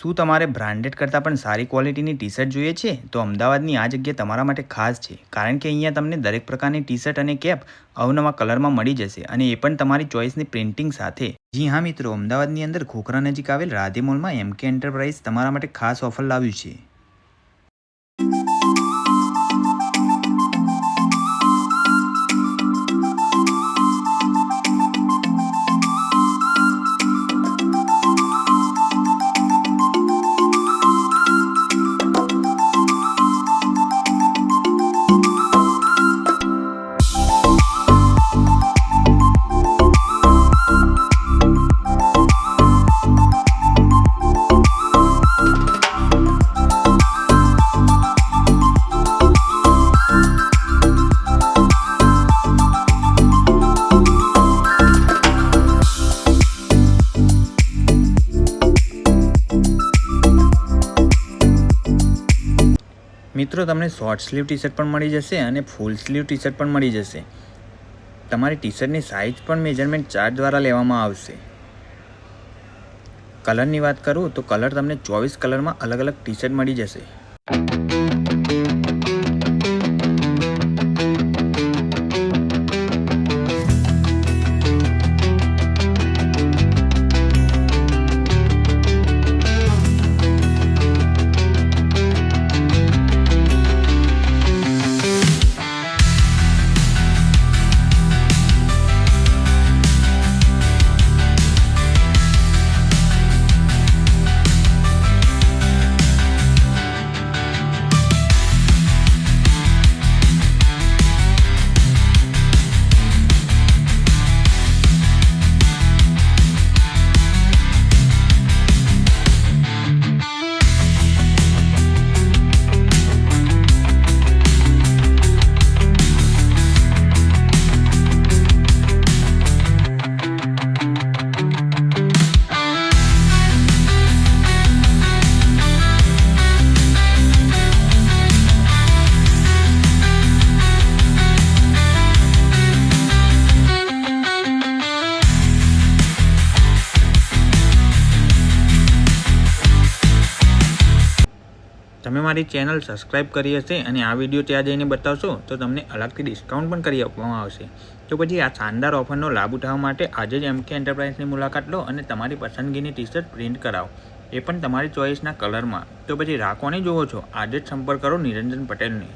શું તમારે બ્રાન્ડેડ કરતાં પણ સારી ક્વોલિટીની ટી શર્ટ જોઈએ છે? તો અમદાવાદની આ જગ્યા તમારા માટે ખાસ છે, કારણ કે અહીંયા તમને દરેક પ્રકારની ટી શર્ટ અને કેપ અવનવા કલરમાં મળી જશે, અને એ પણ તમારી ચોઇસની પ્રિન્ટિંગ સાથે. જી હા મિત્રો, અમદાવાદની અંદર ખોખરા નજીક આવેલ રાધે મોલમાં MK એન્ટરપ્રાઇઝ તમારા માટે ખાસ ઓફર લાવ્યું છે. મિત્રો, તમને શોર્ટ સ્લીવ ટી શર્ટ પણ મળી જશે અને ફૂલ સ્લીવ ટી શર્ટ પણ મળી જશે. તમારી ટી શર્ટની સાઇઝ પણ મેજરમેન્ટ ચાર્ટ દ્વારા લેવામાં આવશે. કલરની વાત કરું તો કલર તમને 24 કલરમાં અલગ અલગ ટી શર્ટ મળી જશે. તમે મારી ચેનલ સબસ્ક્રાઈબ કરી હશે અને આ વિડીયો ત્યાં જઈને બતાવશો તો તમને અલગથી ડિસ્કાઉન્ટ પણ કરી આપવામાં આવશે. તો પછી આ શાનદાર ઓફરનો લાભ ઉઠાવવા માટે આજે જ MK એન્ટરપ્રાઇઝની મુલાકાત લો અને તમારી પસંદગીની ટી શર્ટ પ્રિન્ટ કરાવો, એ પણ તમારી ચોઇસના કલરમાં. તો પછી રાહ કોની જુઓ છો? આજે જ સંપર્ક કરો નિરંજન પટેલને.